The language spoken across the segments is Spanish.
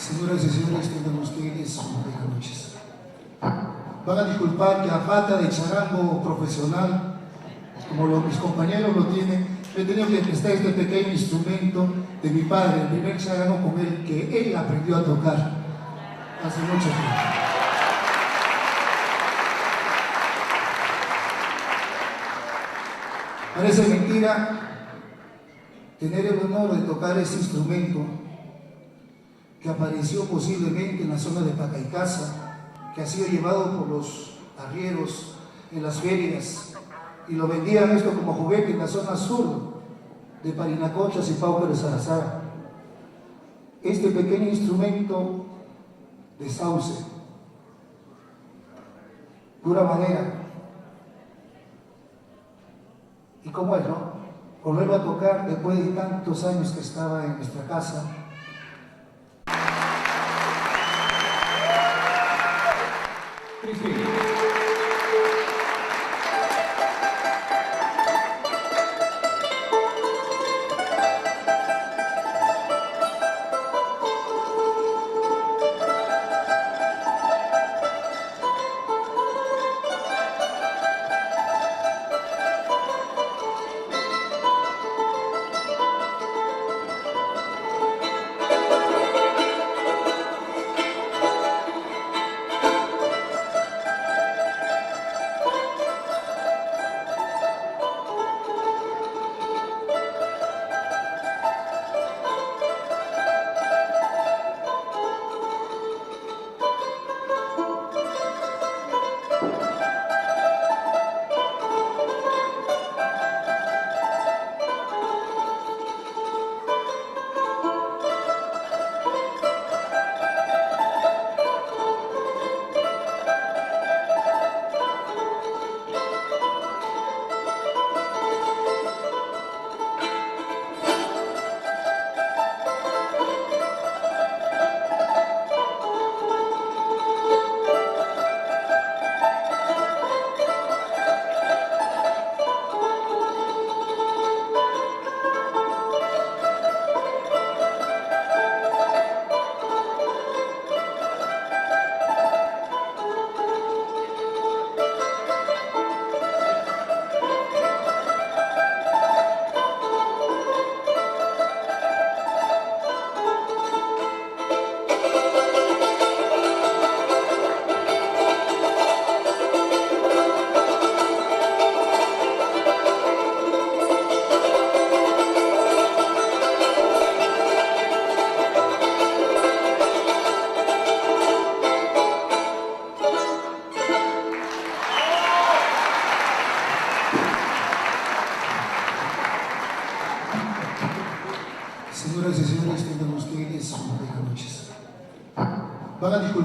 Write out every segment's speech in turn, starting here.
Señoras y señores, tengan ustedes buenas noches. Van a disculpar que a falta de charango profesional, como mis compañeros lo tienen, he tenido que prestar este pequeño instrumento de mi padre, el primer charango con el que él aprendió a tocar hace mucho tiempo. Parece mentira tener el honor de tocar este instrumento que apareció posiblemente en la zona de Pacaicasa, que ha sido llevado por los arrieros en las ferias y lo vendían esto como juguete en la zona sur de Parinacochas y Pauca de Sarazara. Este pequeño instrumento de sauce, pura madera, y como es, ¿no? Volverlo a tocar después de tantos años que estaba en nuestra casa.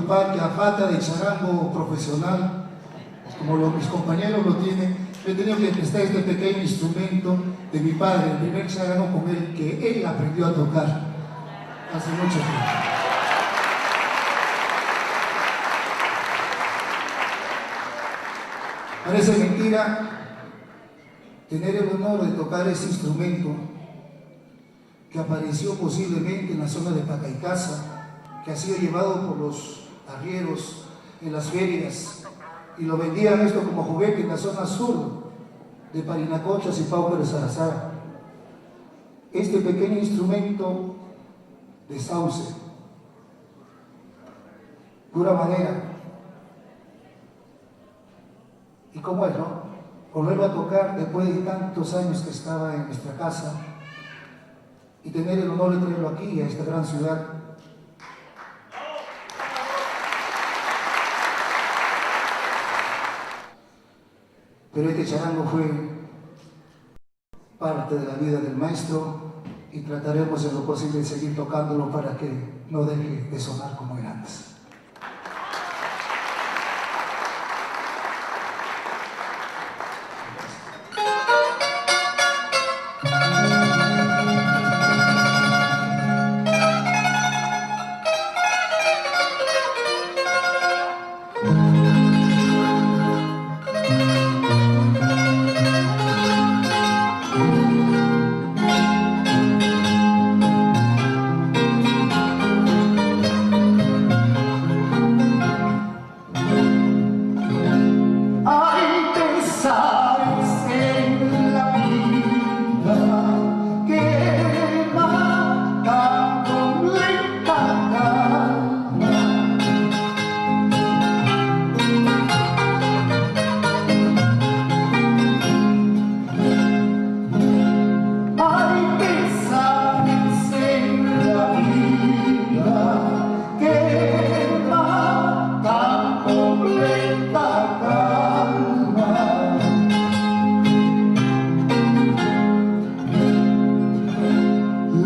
disculpar que a falta de charango profesional, como mis compañeros lo tienen, he tenido que prestar este pequeño instrumento de mi padre, el primer charango con él que él aprendió a tocar hace mucho tiempo. Parece mentira tener el honor de tocar este instrumento que apareció posiblemente en la zona de Pacaicasa, que ha sido llevado por los arrieros en las ferias y lo vendían esto como juguete en la zona sur de Parinacochas y Pauper de Sarazara. Este pequeño instrumento de sauce, pura madera. ¿Y cómo es, no? Volverlo a tocar después de tantos años que estaba en nuestra casa y tener el honor de tenerlo aquí, a esta gran ciudad. Pero este charango fue parte de la vida del maestro y trataremos en lo posible de seguir tocándolo para que no deje de sonar como era antes.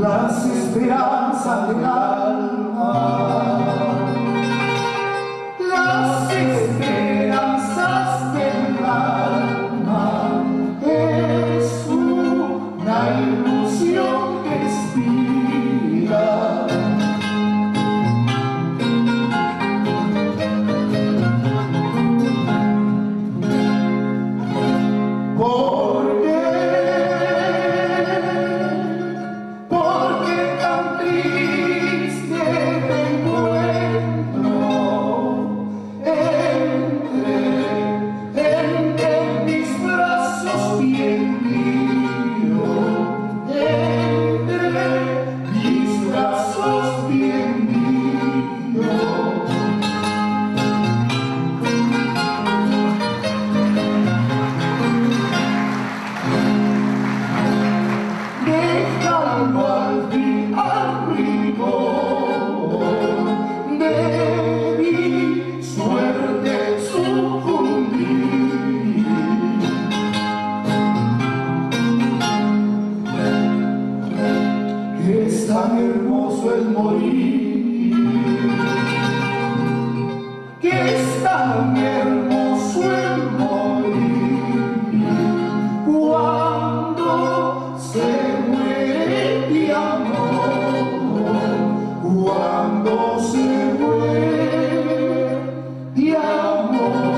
Las esperanzas del alma, las esperanzas del alma, es una ilusión que expira. Es tan hermoso el morir, que es tan hermoso el morir, cuando se muere de amor, cuando se muere de amor.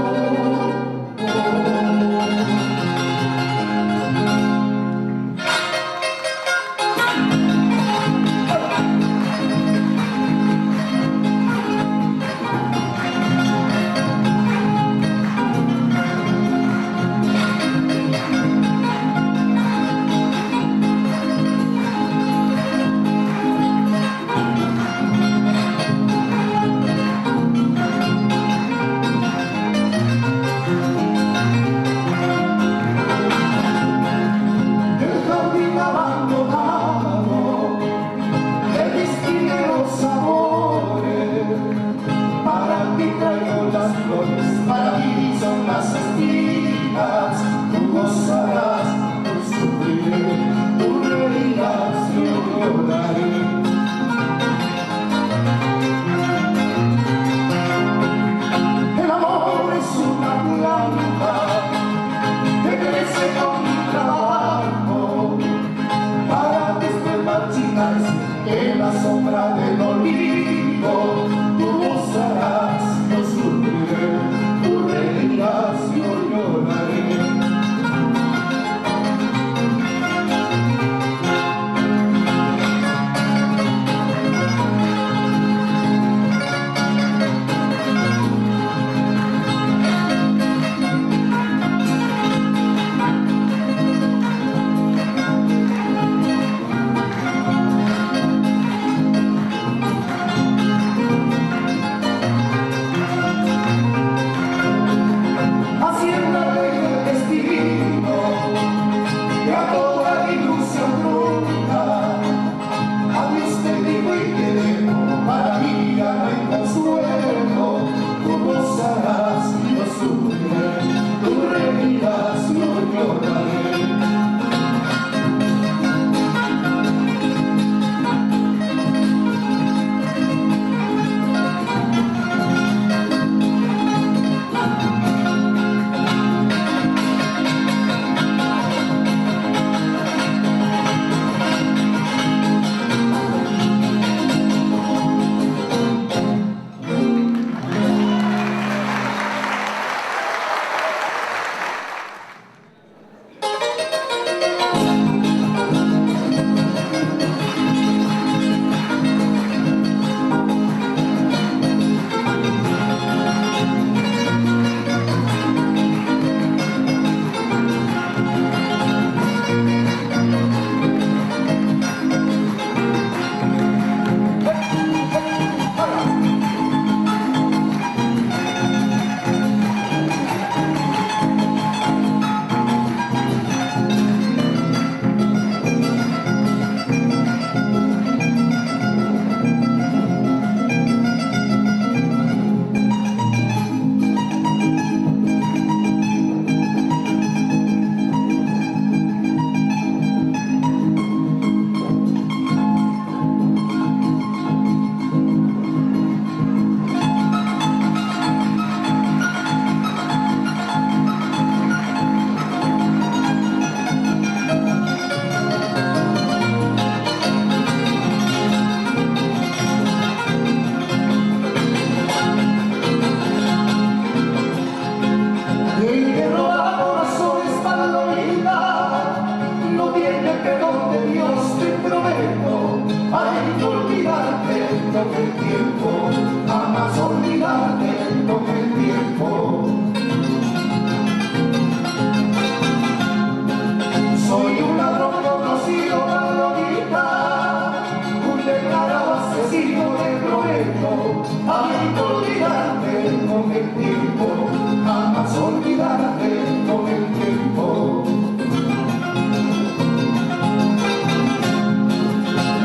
jamás olvidarte con el tiempo.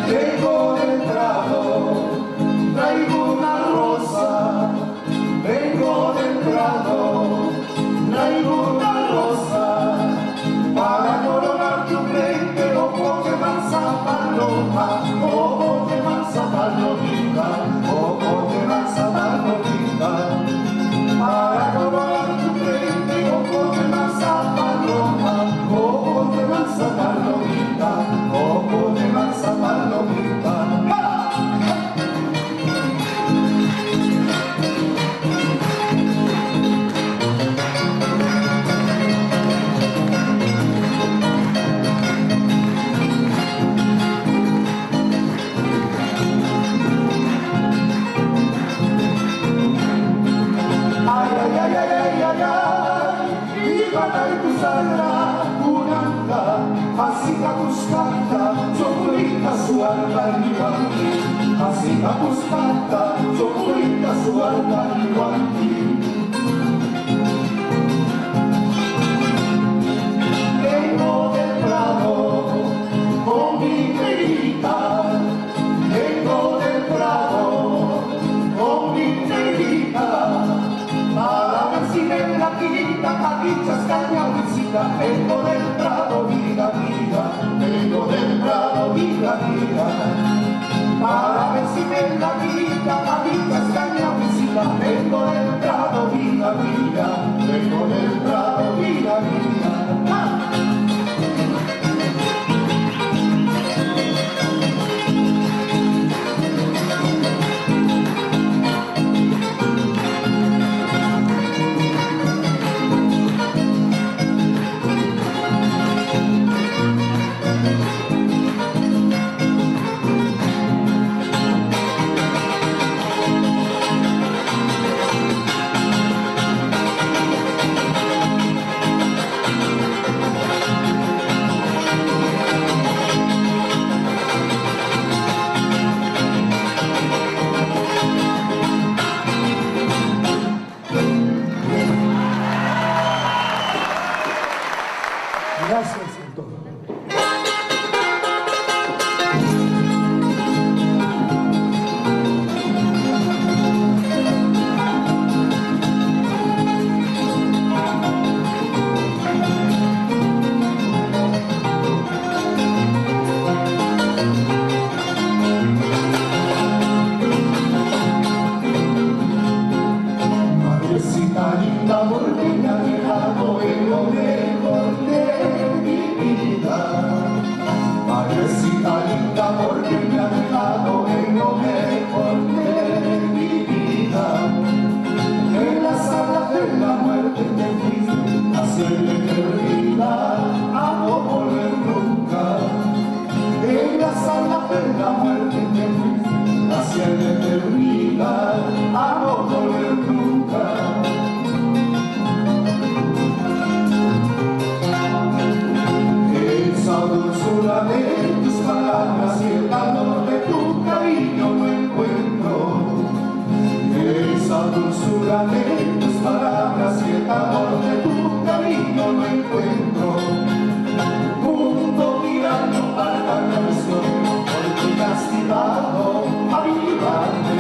Vengo del Prado, traigo una rosa. Vengo del Prado, traigo una rosa, para coronar tu frente, ojo de mansa paloma, ojo de mansa palomita, ojo de mansa palomita, para coronar tu frente, ojo de mansa paloma, ojo de mansa palomita, ojo de mansa palomita. Asika kuskata, chokulita suargaliwanti. Asika kuskata, chokulita suargaliwanti. Vengo del Prado con mi negrita. Vengo del Prado con mi negrita. Para ver si me la quita, cadichas, cañahuicita. Vengo del Prado, vida, vida. Vengo del Prado, vida, vida. Para ver si me la quita, cadichas, cañahuicita. Vengo del Prado, vida, vida. Vengo del Prado, vida, vida. ¡Ah! Gracias, doctor. Madrecita linda, porque me ha dejado en lo mejor de mi vida. Madrecita linda, porque me ha dejado en lo mejor de mi vida. En la sala de la muerte te fuiste, hacerle eternidad, a no volver nunca. En la sala de la muerte te fuiste, hacerle eternidad, a no volver nunca. Esa dulzura de tus palabras y el calor de tu cariño no encuentro. Esa dulzura de tus palabras y el calor de tu cariño no encuentro. Mundo mirando para la canción, porque me has tirado a mi parte.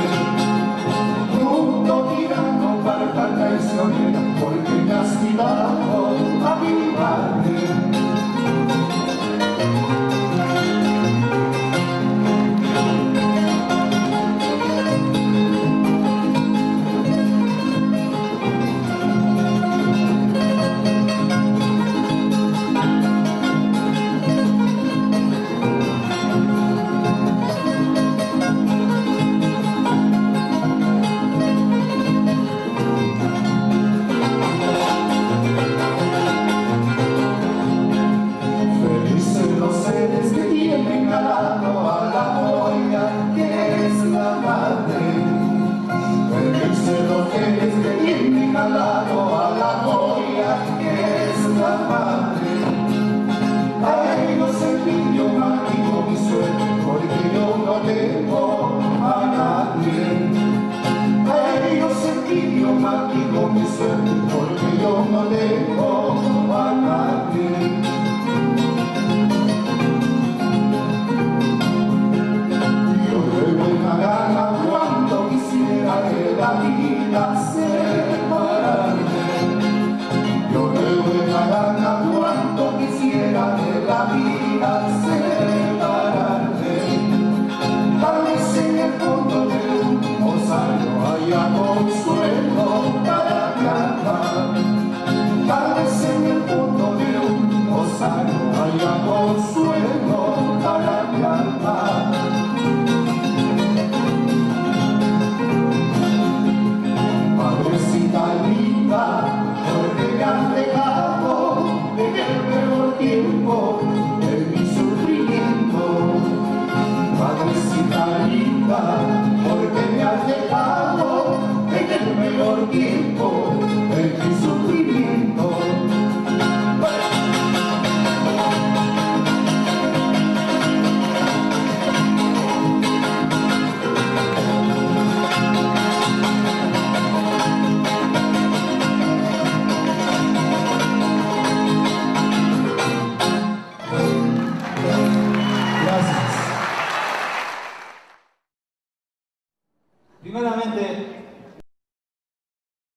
no tengo para ti. Yo de buena gana cuando quisiera que la vida separarme. Yo de buena gana cuando quisiera que la vida separarme. Tal vez en el fondo de un rosario haya consuelo para mi alma. Tal vez en el fondo de un rosario haya consuelo para mi alma. Madrecita linda, porque me has dejado en el peor tiempo de mi sufrimiento. Madrecita linda, porque me has dejado en el peor tiempo de mi sufrimiento. Primeramente,